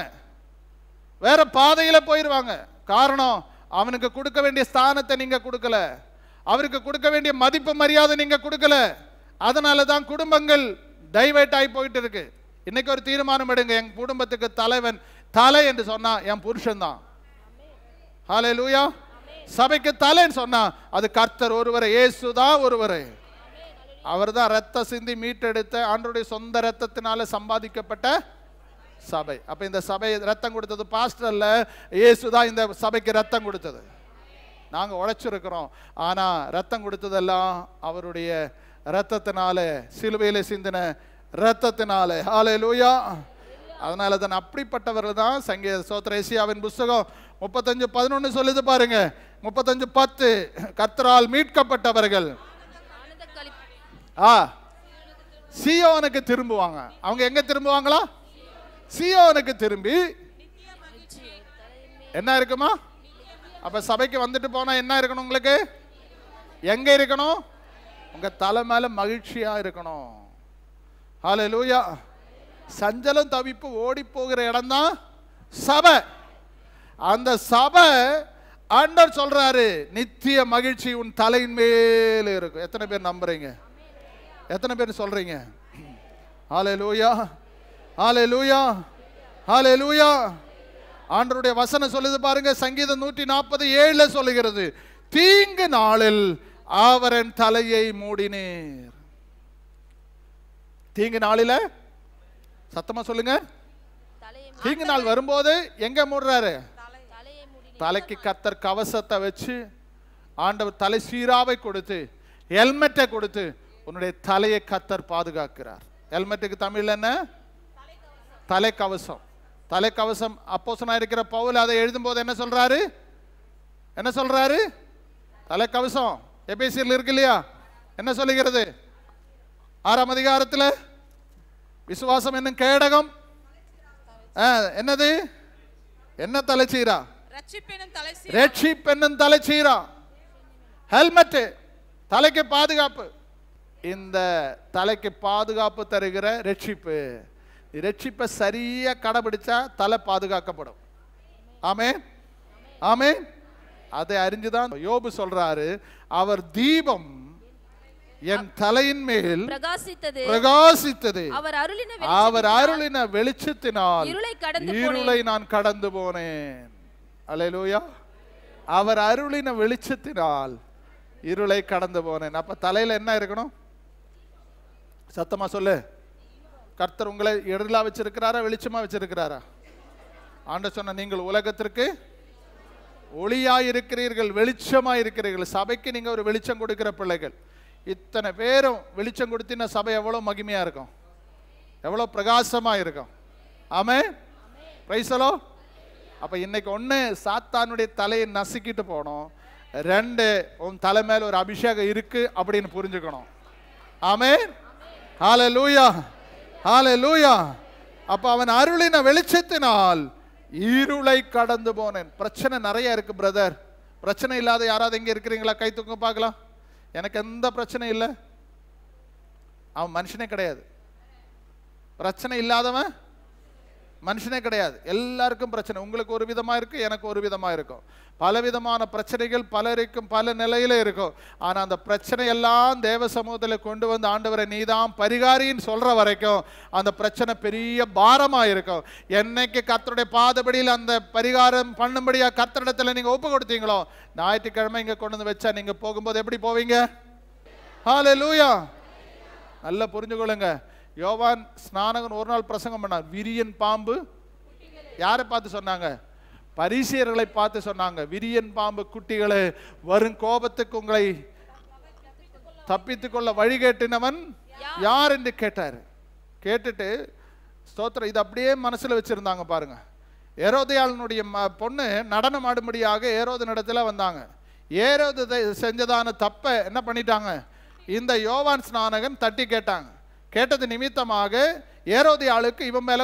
வேற பாதையில போயிடுவாங்க. காரணம், அவனுக்கு கொடுக்க வேண்டிய ஸ்தானத்தை நீங்க கொடுக்கல, அவருக்கு கொடுக்க வேண்டிய மதிப்பு மரியாதை நீங்க கொடுக்கல. அதனால தான் குடும்பங்கள் டைவர்ட் ஆகி போயிட்டு இருக்கு. இன்னைக்கு ஒரு தீர்மானம் எடுங்க, என் குடும்பத்துக்கு தலைவன் தலை என்று சொன்னா என் புருஷன் தான். ஹல்லேலூயா. சபைக்கு தலைன்னு சொன்னா அது கர்த்தர் ஒருவரே, இயேசுதான் ஒருவரே. அவர் தான் ரத்த சிந்தி மீட்டெடுத்த ஆண்டவருடைய சொந்த ரத்தத்தினால சம்பாதிக்கப்பட்ட சபை. அப்ப இந்த சபை ரத்தம் கொடுத்தது பாஸ்டர் அல்ல, இயேசுதான் இந்த சபைக்கு ரத்தம் கொடுத்தது. நாங்க உழைச்சிருக்கிறோம், ஆனா ரத்தம் கொடுத்ததெல்லாம் அவருடைய ரத்தத்தினால, சிலுவையில சிந்தின ரத்தத்தினால. ஹல்லேலூயா. அதனால தான் அப்படிப்பட்டவர்கள் தான் சங்கீத ஸ்தோத்திர ஏசாயாவின் புத்தகம் 35:11 சொல்லுது பாருங்க. 35:10 கர்த்தரால் மீட்கப்பட்டவர்கள் சீயோனுக்கு திரும்புவாங்க. அவங்க எங்க திரும்புவாங்களா? சீயோனுக்கு திரும்பி என்ன இருக்குமா? அப்ப சபைக்கு வந்துட்டு போனா என்ன இருக்கணும்? உங்களுக்கு எங்க இருக்கணும்? உங்க தலை மேல மகிழ்ச்சியா இருக்கணும். ஹல்லேலூயா. சஞ்சலம் தவிப்பு ஓடி போகிற இடம் தான் சபை. அந்த சபை ஆண்டவர் சொல்றாரு, நித்திய மகிழ்ச்சி உன் தலையின் மேல இருக்கும். எத்தனை பேர் நம்புறீங்க? எத்தனை பேர் சொல்றீங்க? ஹல்லேலூயா, ஹல்லேலூயா, ஹல்லேலூயா. ஆண்டவருடைய வசனம் சொல்லுது பாருங்க, சங்கீதம் 147 சொல்லுகிறது, தீங்கு நாளில் அவர் என் தலையை மூடினீர். தீங்கு நாளில சத்தமா சொல்லுங்க. தீங்கு நாள் வரும்போது எங்க மூடுறாரு? தலைக்கு கர்த்தர் கவசத்தை வச்சு, ஆண்டவர் தலை சீராவை கொடுத்து, ஹெல்மெட்டை கொடுத்து உன்னுடைய தலையை கர்த்தர் பாதுகாக்கிறார். ஹெல்மெட்டுக்கு தமிழ்ல என்ன? தலைக்கவசம். தலைக்கவசம். அப்போஸ்தலனாக இருக்கிற பவுல் அதை எழுதும் போது என்ன சொல்றாரு? என்ன சொல்றாரு? தலைக்கவசம். எபேசியர்ல இருக்கு இல்லையா? என்ன சொல்லுகிறது? 6ஆம் அதிகாரத்தில் விசுவாசம் என்னும் கேடகம் என்னது? என்ன தலைச்சீரா? ரட்சிப்பென்னும் தலைச்சீரா. ஹெல்மெட், தலைக்கு பாதுகாப்பு. இந்த தலைக்கு பாதுகாப்பு தருகிற ரட்சிப்பு. ரட்சிப்பை சரியா கடைபிடிச்சா தலை பாதுகாக்கப்படும். ஆமென், ஆமென். அதை அறிஞ்சுதான் யோபு சொல்றாரு, அவர் தீபம் என் தலையின் மேல் பிரகாசித்தது, அவர் அருளின வெளிச்சத்தினால் இருளை நான் கடந்து போனேன். அல்லேலூயா. அவர் அருளின வெளிச்சத்தினால் இருளை கடந்து போனேன். அப்ப தலையில என்ன இருக்கணும்? சத்தமா சொல்லு. கர்த்தர் உங்களை இருளா வச்சிருக்கிறாரா, வெளிச்சமா வச்சிருக்கிறாரா? ஆண்டவர் சொன்ன, நீங்கள் உலகத்திற்கு ஒளியாயிருக்கிறீர்கள், வெளிச்சமாயிருக்கிறீர்கள். சபைக்கு நீங்க ஒரு வெளிச்சம் கொடுக்கிற பிள்ளைகள். இத்தனை பேரும் வெளிச்சம் கொடுத்தின சபை எவ்வளவு மகிமையா இருக்கும், எவ்வளவு பிரகாசமா இருக்கும். ஆமென், பிரைஸ் தி லார்ட். அப்ப இன்னைக்கு ஒண்ணு, சாத்தானுடைய தலையை நசுக்கிட்டு போனோம். 2, உன் தலை மேல ஒரு அபிஷேகம் இருக்கு அப்படின்னு புரிஞ்சுக்கணும். ஆமென், ஹalleluya, ஹalleluya. அப்ப அவன் அருளின வெளிச்சத்தினால் இருளை கடந்து போனேன். பிரச்சனை நிறைய இருக்கு பிரதர். பிரச்சனை இல்லாத யாராவது எங்க இருக்கிறீங்களா? கை தூக்க பார்க்கலாம். எனக்கு எந்த பிரச்சனையும் இல்லை. அவன் மனுஷனே கிடையாது. பிரச்சனை இல்லாதவன் மனுஷனே கிடையாது. எல்லாருக்கும் பிரச்சனை. உங்களுக்கு ஒரு விதமா இருக்கு, எனக்கு ஒரு விதமா இருக்கும். பலவிதமான பிரச்சனைகள் பலருக்கும் பல நிலையில இருக்கும். ஆனா அந்த பிரச்சனை எல்லாம் தேவ சமூகத்தில் கொண்டு வந்து ஆண்டவரை நீதான் பரிகாரின்னு சொல்ற வரைக்கும் அந்த பிரச்சனை பெரிய பாரமா இருக்கும். என்னைக்கு கர்த்தருடைய பாதபடியில் அந்த பரிகாரம் பண்ணும்படியா கர்த்தரிடத்துல நீங்க ஒப்பு கொடுத்தீங்களோ, ஞாயிற்றுக்கிழமை இங்க கொண்டு வந்து வச்சா நீங்க போகும்போது எப்படி போவீங்க? ஹல்லேலூயா. நல்லா புரிஞ்சுக்கொள்ளுங்க. யோவான் ஸ்நானகன் ஒரு நாள் பிரசங்கம் பண்ணார். விரியன் பாம்பு யாரை பார்த்து சொன்னாங்க? பரிசேயர்களை பார்த்து சொன்னாங்க. விரியன் பாம்பு குட்டிகளை, வரும் கோபத்துக்கு உங்களை தப்பித்துக் கொள்ள வழிகேட்டினவன் யார் என்று கேட்டார். கேட்டுட்டு ஸ்தோத்திரம், இது அப்படியே மனசுல வச்சிருந்தாங்க பாருங்க. ஏரோதியாளுடைய பொண்ணு நடனம் ஆடும்படியாக ஏரோது இடத்துல வந்தாங்க. ஏரோது செஞ்சதான தப்ப என்ன பண்ணிட்டாங்க? இந்த யோவான் ஸ்நானகன் தட்டி கேட்டாங்க. கேட்டது நிமித்தமாக ஏரோதியாளுக்கு இவன் மேல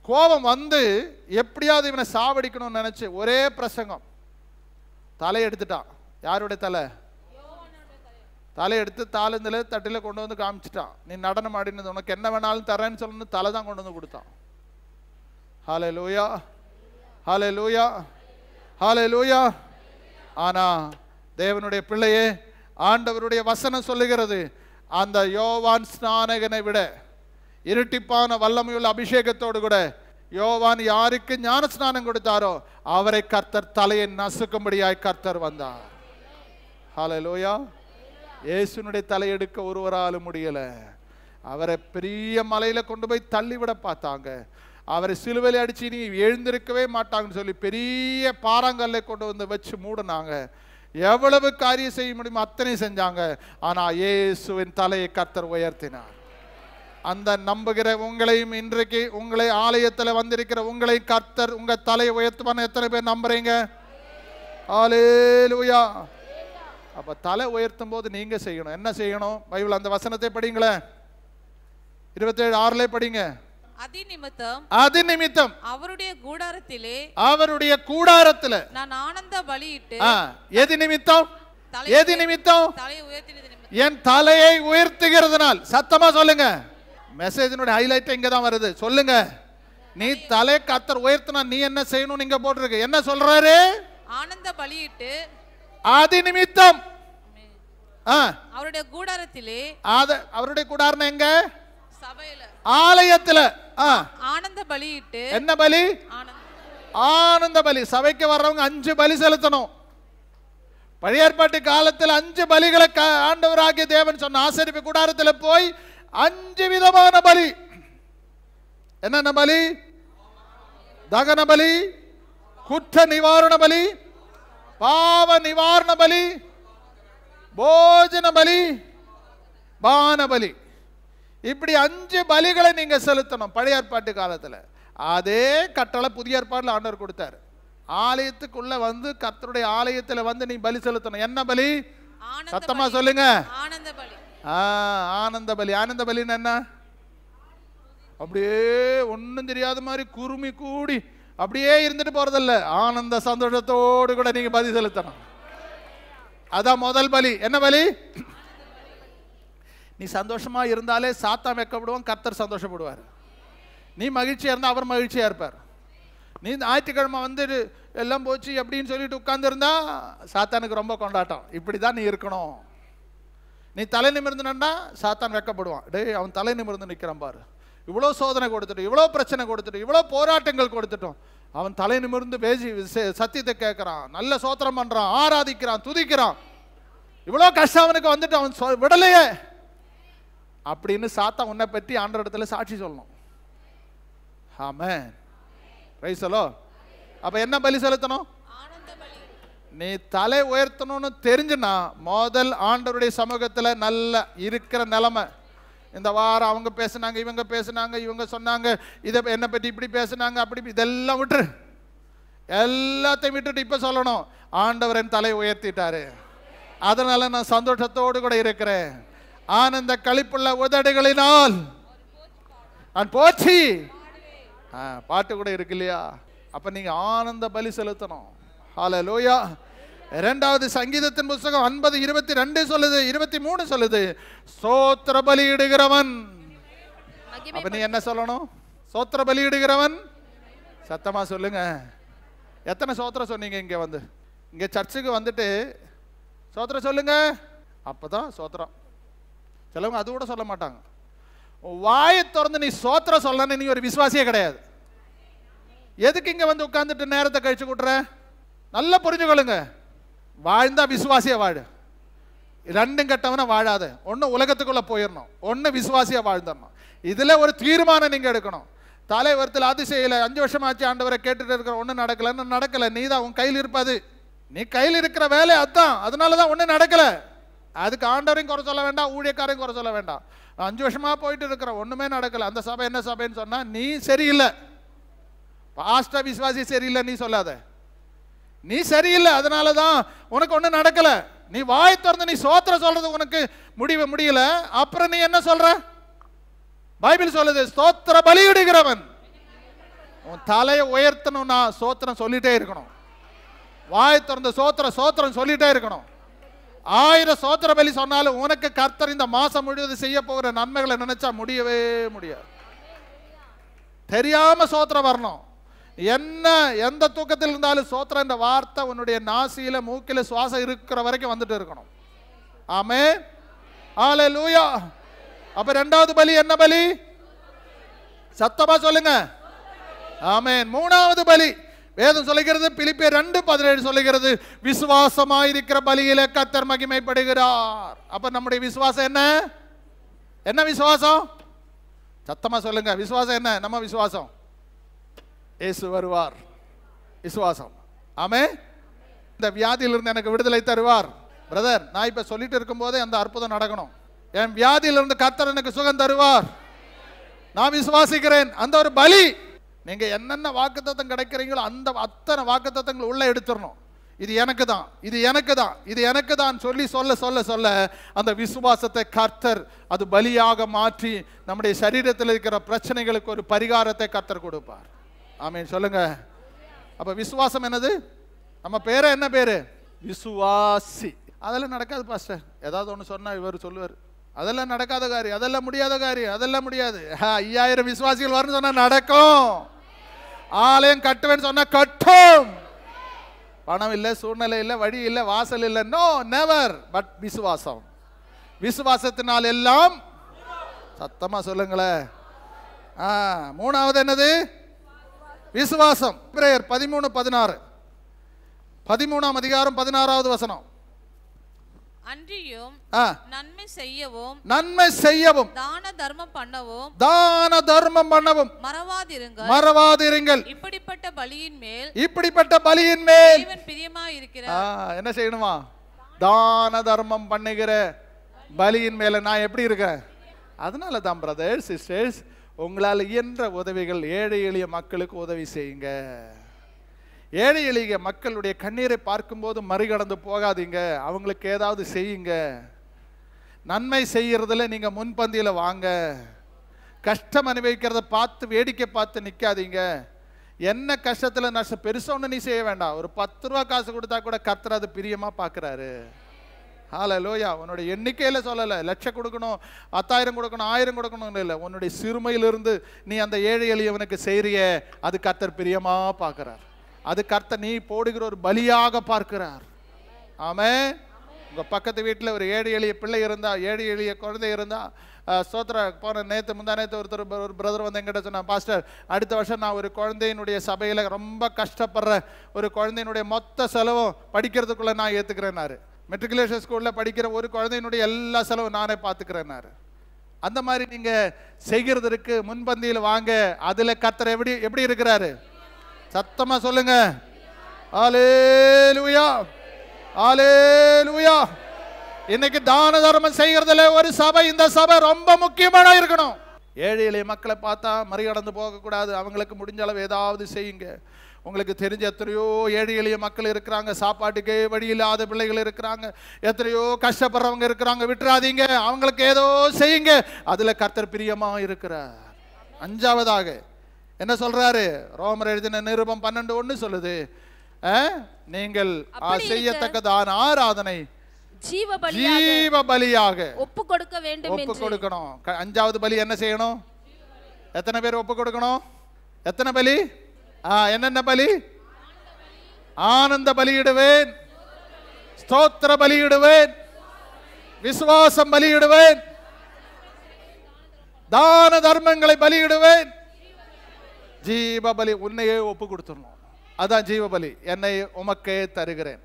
கோபம் வந்து எப்படியாவது இவனை சாவடிக்கணும்னு நினைச்சு ஒரே பிரசங்கம். தலை எடுத்துட்டான். யாருடைய தலை? தலை எடுத்து தாளந்தில தட்டில கொண்டு வந்து காமிச்சிட்டான். நீ நடனம் ஆடினது உனக்கு என்ன வேணாலும் தரேன்னு சொல்லணும். தலை தான் கொண்டு வந்து கொடுத்தான். ஹல்லேலூயா, ஹல்லேலூயா, ஹல்லேலூயா. ஆனா தேவனுடைய பிள்ளையே, ஆண்டவருடைய வசனம் சொல்லுகிறது, அந்த யோவான் ஸ்நானகனை விட இரட்டிப்பான வல்லமையுள்ள அபிஷேகத்தோடு கூட யோவான் யாருக்கு ஞான ஸ்நானம் கொடுத்தாரோ அவரை கர்த்தர் தலையை நசுக்கும்படியாய் கர்த்தர் வந்தார். ஹல்லேலூயா. இயேசுனுடைய தலையெடுக்க ஒருவராலும் முடியல. அவரை பெரிய மலையில கொண்டு போய் தள்ளிவிட பார்த்தாங்க. அவரை சிலுவையில் அடிச்சு நீ எழுந்திருக்கவே மாட்டாங்கன்னு சொல்லி பெரிய பாறாங்கல்லை கொண்டு வந்து வச்சு மூடினாங்க. எவ்வளவு காரியம் செய்ய முடியுமோ அத்தனை செஞ்சாங்க. ஆனா இயேசுவின் தலையை கர்த்தர் உயர்த்தினார். அந்த நம்புகிற உங்களையும், இன்றைக்கு உங்களை ஆலயத்தில் வந்திருக்கிற உங்களை கர்த்தர் உங்க தலையை உயர்த்துவான்னு எத்தனை பேர் நம்புறீங்க? ஹல்லேலூயா. அப்ப தலை உயர்த்தும் போது நீங்க செய்யணும். என்ன செய்யணும்? பைபிள் அந்த வசனத்தை படிங்களேன். 27:6 படிங்க. அதிநிமித்தம் அவருடைய கூடாரத்திலே நான் ஆனந்த பலியிட்டு. எது நிமித்தம்? எது நிமித்தம்? என் தலையை உயர்த்துகிறதுனால். சத்தமா சொல்லுங்க. மெசேஜினுடைய ஹைலைட் இங்க தான் வருது. சொல்லுங்க. நீ தலை கர்த்தர் உயர்த்தினா நீ என்ன செய்யணும்? நீங்க போட்டிருக்கு. என்ன சொல்றாரு? ஆனந்த பலியிட்டு அதிநிமித்தம் அவருடைய கூடாரத்திலே. அவருடைய கூடாரம் எங்க? சபையில, ஆலயத்துல. ஆனந்த பலியிட்டு. என்ன பலி? ஆனந்த பலி. சபைக்கு வர்றவங்க 5 பலி செலுத்தணும். பழைய ஏற்பாட்டு காலத்தில் 5 பலிகளை ஆண்டவராகிய தேவன் சொன்ன. ஆசரிப்பு கூடாரத்தில் போய் 5 விதமான பலி. என்னென்ன பலி? தகன பலி, குற்ற நிவாரண பலி, பாவ நிவாரண பலி, போஜன பலி, பான பலி. இப்படி 5 பலிகளை நீங்க செலுத்தணும் பழைய ஏற்பாட்டு காலத்துல. அதே கட்டளை புதிய ஏற்பாட்டுல ஆண்டவர் கொடுத்தாரு. ஆலயத்துக்குள்ள வந்து கர்த்தருடைய ஆலயத்துல வந்து நீ பலி செலுத்தணும். என்ன பலி? சத்தமா சொல்லுங்க. ஆனந்த ஆனந்த பலி. ஆனந்த பலின்னு என்ன? அப்படியே ஒன்றும் தெரியாத மாதிரி குருமி கூடி அப்படியே இருந்துட்டு போறதில்ல. ஆனந்த சந்தோஷத்தோடு கூட நீங்க பலி செலுத்தணும். அதான் முதல் பலி. என்ன பலி? நீ சந்தோஷமா இருந்தாலே சாத்தான் வெட்கப்படுவான், கர்த்தர் சந்தோஷப்படுவார். நீ மகிழ்ச்சியா இருந்தா அவர் மகிழ்ச்சியா இருப்பார். நீ ஞாயிற்றுக்கிழமை வந்து எல்லாம் போச்சு அப்படின்னு சொல்லிட்டு உட்கார்ந்து இருந்தா சாத்தானுக்கு ரொம்ப கொண்டாட்டம். இப்படிதான் நீ இருக்கணும். நீ தலை நிமிர்ந்துனா சாத்தான் வெட்கப்படுவான். டேய், அவன் தலை நிமிர்ந்து நிற்கிறான் பாரு, இவ்வளோ சோதனை கொடுத்துட்டோம், இவ்வளோ பிரச்சனை கொடுத்துட்டோம், இவ்வளோ போராட்டங்கள் கொடுத்துட்டோம், அவன் தலை நிமிர்ந்து பேசி சத்தியத்தை கேட்கறான், நல்ல சோத்திரம் பண்றான், ஆராதிக்கிறான், துதிக்கிறான், இவ்வளோ கஷ்டம் அவனுக்கு வந்துட்டு அவன் விடலையே அப்படின்னு சாத்தான் உன்னை பற்றி ஆண்டவரிடத்துல சாட்சி சொல்லணும். ஆமென். Praise the lord. அப்ப என்ன பலி செலுத்தணும்? நீ தலை உயர்த்தணும்னு தெரிஞ்சுனா முதல் ஆண்டவருடைய சமூகத்துல நல்ல இருக்கிற நிலைமை. இந்த வாரம் அவங்க பேசுனாங்க, இவங்க பேசுனாங்க, இவங்க சொன்னாங்க, இதை என்னை பற்றி இப்படி பேசுனாங்க, அப்படி இதெல்லாம் விட்டுரு. எல்லாத்தையும் விட்டுட்டு இப்ப சொல்லணும், ஆண்டவர் என் தலை உயர்த்திட்டாரு, அதனால நான் சந்தோஷத்தோடு கூட இருக்கிறேன். ஆனந்த களிப்புள்ள உதடுகளினால் நான் போற்றி பாட்டு கூட இருக்கு இல்லையா? அப்ப நீங்க ஆனந்த பலி செலுத்தணும். ஹல்லேலூயா. இரண்டாவது சங்கீதத்தின் புத்தகம் 50:22 சொல்லுது, 23 சொல்லுது, ஸ்தோத்திர பலியிடுகிறவன். அப்ப நீ என்ன சொல்லணும்? ஸ்தோத்திர பலியிடுகிறவன். சத்தமா சொல்லுங்க. எத்தனை ஸ்தோத்திரம் சொன்னீங்க இங்க வந்து? இங்க சர்ச்சுக்கு வந்துட்டு ஸ்தோத்திரம் சொல்லுங்க, அப்பதான் ஸ்தோத்திரம். சிலவங்க அது கூட சொல்ல மாட்டாங்க. வாயை திறந்து நீ ஸ்தோத்திரம் சொல்லணும், நீ ஒரு விசுவாசியே கிடையாது. எதுக்கு இங்க வந்து உட்கார்ந்துட்டு நேரத்தை கழிச்சு கூட்டுற? நல்லா புரிஞ்சுக்கொள்ளுங்க. வாழ்ந்தா விசுவாசியா வாழு, ரெண்டும் கட்டவன வாழாத. ஒன்னு உலகத்துக்குள்ள போயிடணும், ஒன்னு விசுவாசியா வாழ்ந்தணும். இதுல ஒரு தீர்மானம் நீங்க எடுக்கணும். தலைவரத்தில் அது செய்யல, 5 வருஷம் ஆச்சு ஆண்டவரை கேட்டுட்டு இருக்கிற, ஒண்ணு நடக்கல. நீ தான் உன் கையில் இருப்பது, நீ கையில் இருக்கிற வேலை அதான், அதனாலதான் ஒண்ணு நடக்கல. அதுக்கு ஆண்டவரையும் குறை சொல்ல வேண்டாம், ஊழியக்காரையும் குறை சொல்ல வேண்டாம். 5 வருஷமா போயிட்டு இருக்கிற, ஒண்ணுமே நடக்கல. அந்த சபை என்ன சபைன்னு சொன்னா நீ சரியில்லை, பாஸ்டர் விசுவாசி சரியில்லை நீ சொல்லாத. நீ சரியில்லை, அதனாலதான் உனக்கு ஒண்ணு நடக்கல. நீ வாய் திறந்து நீ ஸ்தோத்திரம் சொல்றது உனக்கு முடியல. அப்புறம் நீ என்ன சொல்ற? பைபிள் சொல்லுது, ஸ்தோத்திர பலியிடுகிறவன். உன் தலையை உயர்த்தணும்னா ஸ்தோத்திரம் சொல்லிட்டே இருக்கணும். வாய் திறந்து ஸ்தோத்திரம் சொல்லிட்டே இருக்கணும். 1000 ஸ்தோத்திர பலி சொன்னாலும் உனக்கு கர்த்தர் இந்த மாசம் முழுவதும் செய்ய போகிற நன்மைகளை நினைச்சா முடியவே முடியாது. தெரியாம ஸ்தோத்திரம் வரணும். என்ன எந்த தூக்கத்தில் இருந்தாலும் ஸ்தோத்திரம் என்ற வார்த்தை உன்னுடைய நாசியில மூக்கில சுவாசம் இருக்கிற வரைக்கும் வந்துட்டு இருக்கணும். ஆமென். ஹல்லேலூயா. அப்ப இரண்டாவது பலி என்ன பலி? சத்தமா சொல்லுங்க. ஆமென். மூணாவது பலி வேதம் சொல்லுகிறது, பிலிப்பியர் 2:17 சொல்லுகிறது, விசுவாசமாயிருக்கிற பலியில கர்த்தர் மகிமைப்படுகிறார். அப்ப நம்முடைய விசுவாசம் என்ன? என்ன விசுவாசம்? சத்தமா சொல்லுங்க. விசுவாசம் என்ன? நம்ம விசுவாசம் இயேசு வருவார் விசுவாசம். ஆமென். இந்த வியாதியிலிருந்து எனக்கு விடுதலை தருவார். பிரதர், நான் இப்ப சொல்லிட்டு இருக்கும் போதே அந்த அற்புதம் நடக்கணும். என் வியாதியிலிருந்து கர்த்தர் எனக்கு சுகம் தருவார், நான் விசுவாசிக்கிறேன். அந்த ஒரு பலி. நீங்க என்னென்ன வாக்குத்தத்தம் கிடைக்கிறீங்களோ அந்த அத்தனை வாக்குத்தத்தங்கள் உள்ள எடுத்துடணும். இது எனக்கு தான், இது எனக்கு தான், இது எனக்கு தான் சொல்லி சொல்ல அந்த விசுவாசத்தை கர்த்தர் அது பலியாக மாற்றி நம்முடைய சரீரத்தில் இருக்கிற பிரச்சனைகளுக்கு ஒரு பரிகாரத்தை கர்த்தர் கொடுப்பார். ஆமென் சொல்லுங்க. அப்ப விசுவாசம் என்னது? நம்ம பேரு என்ன பேரு? விசுவாசி. அதெல்லாம் நடக்காது பாஸ்டர். ஏதாவது ஒன்று சொன்னா இவர் சொல்லுவார், அதெல்லாம் நடக்காத காரியம், அதெல்லாம் முடியாத காரியம், அதெல்லாம் முடியாது. 5000 விசுவாசிகள் வரணும்னு சொன்னா நடக்கும். ஆலயம் கட்டுவேன்னு சொன்னா கட்டும். பணம் இல்லை, சூழ்நிலை இல்லை, வழி இல்லை, வாசல் இல்லை, நோ நெவர். பட் விசுவாசம். விசுவாசத்தினால் எல்லாம். சத்தமா சொல்லுங்களேன். மூணாவது என்னது? விசுவாசம். எபிரேயர் 13:16, 13ஆம் அதிகாரம் 16வது வசனம். அன்றியும் நன்மை செய்யவும் தான தர்மம் பண்ணவும் மறவாதிருங்கள். இப்படிப்பட்ட பலியின் மேல் தேவன் பிரியமாயிருக்கிறார். என்ன செய்யணுமா? தான தர்மம் பண்ணுகிற பலியின் மேல நான் எப்படி இருக்கேன்? அதனால தான் பிரதர்ஸ் சிஸ்டர்ஸ், உங்களால் இயன்ற உதவிகள் ஏழை எளிய மக்களுக்கு உதவி செய்யுங்க. ஏழை எளிய மக்களுடைய கண்ணீரை பார்க்கும்போது மறிகடந்து போகாதீங்க, அவங்களுக்கு ஏதாவது செய்யுங்க. நன்மை செய்யறதுல நீங்க முன்பந்தியில வாங்க. கஷ்டம் அனுபவிக்கிறத பார்த்து வேடிக்கை பார்த்து நிக்காதீங்க. என்ன கஷ்டத்துல நஷ்டம் பெருசா ஒண்ணு நீ செய்ய வேண்டாம். ஒரு 10 ரூபா காசு கொடுத்தா கூட கர்த்தர் அது பிரியமா பாக்குறாரு. ஹல்லேலூயா. உன்னுடைய எண்ணிக்கையில சொல்லல, லட்சம் கொடுக்கணும், 10,000 கொடுக்கணும், 1000 கொடுக்கணும் இல்லை. உன்னுடைய சிறுமையிலிருந்து நீ அந்த ஏழை எளியவனுக்கு செய்றிய, அது கர்த்தர் பிரியமா பார்க்கிறார். அது கர்த்தர் நீ போடுகிற ஒரு பலியாக பார்க்கிறார். ஆமென். உங்க பக்கத்து வீட்டில் ஒரு ஏழை எளிய பிள்ளை இருந்தா, ஏழை எளிய குழந்தை இருந்தா, ஸ்தோத்திர போன முந்தா நேற்று ஒரு பிரதர் வந்து எங்கிட்ட சொன்னா, பாஸ்டர் அடுத்த வருஷம் நான் ஒரு குழந்தையினுடைய சபையில் ரொம்ப கஷ்டப்படுற ஒரு குழந்தையினுடைய மொத்த செலவும் படிக்கிறதுக்குள்ள நான் ஏற்றுக்கிறேன்னாரு. மெட்ரிகுலேஷன் ஸ்கூலில் படிக்கிற ஒரு குழந்தையினுடைய எல்லா செலவும் நானே பார்த்துக்கிறேன்னாரு. அந்த மாதிரி நீங்கள் செய்கிறதுக்கு முன்பந்தியில் வாங்க. அதில் கர்த்தர் எப்படி இருக்கிறாரு? சத்தமாக சொல்லுங்க. ஹல்லேலூயா, ஹல்லேலூயா. இன்னைக்கு தான தர்மம் செய்கிறதுல ஒரு சபை, இந்த சபை ரொம்ப முக்கியமான இருக்கணும். ஏழை எளிய மக்களை பார்த்தா மறிகடந்து போகக்கூடாது. அவங்களுக்கு முடிஞ்ச அளவு ஏதாவது செய்யுங்க. உங்களுக்கு தெரிஞ்ச எத்தனையோ ஏழை எளிய மக்கள் இருக்கிறாங்க, சாப்பாட்டுக்கே வழி இல்லாத பிள்ளைகள் இருக்கிறாங்க, எத்தனையோ கஷ்டப்படுறவங்க இருக்கிறாங்க. விட்டுறாதீங்க, அவங்களுக்கு ஏதோ செய்யுங்க. அதுல கர்த்தர் பிரியமா இருக்கிறார். 5வதாக என்ன சொல்றாரு? ரோமர் எழுதின நிருபம் 12:1 சொல்லுது, நீங்கள் செய்யத்தக்கதான ஆராதனை ஜீவ பலியாக ஒப்பு கொடுக்க வேண்டும். ஒப்பு கொடுக்கணும். 5வது பலி என்ன செய்யணும்? எத்தனை பேர் ஒப்பு கொடுக்கணும்? எத்தனை பலி? என்னென்ன பலி? ஆனந்த பலியிடுவேன், ஸ்தோத்திர பலியிடுவேன், விசுவாசம் பலியிடுவேன், தான தர்மங்களை பலியிடுவேன், ஜீவ பலி. உன்னையே ஒப்பு கொடுத்துடணும். அதான் ஜீவ பலி. என்னை உமக்கே தருகிறேன்.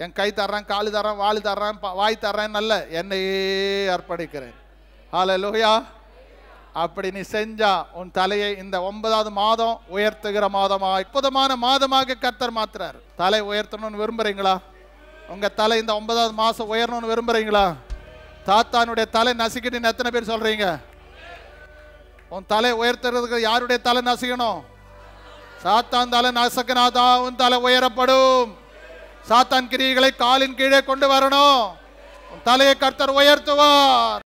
என் கை தர்றேன், காலு தர்றேன், வாள் தர்றேன், வாய் தர்றேன், நல்ல என்னையே அர்ப்பணிக்கிறேன். ஹல்லேலூயா. அப்படி நீ செஞ்சா உன் தலையை இந்த 9வது மாதம் உயர்த்துகிற மாதமா, அற்புதமான மாதமாக கர்த்தர் மாத்துறார். தலை உயர்த்தணும்னு விரும்புறீங்களா? உங்க தலை இந்த 9வது மாசம் உயரணும்னு விரும்புறீங்களா? தாத்தானுடைய தலை நசுக்கிட்டு எத்தனை பேர் சொல்றீங்க? உன் தலை உயர்த்துறதுக்கு யாருடைய தலை நசுக்கணும்? சாத்தான் தலை நசுக்கினாதான் உன் தலை உயரப்படும். சாத்தான் கிரியைகளை காலின் கீழே கொண்டு வரணும். உன் தலையை கர்த்தர் உயர்த்துவார்.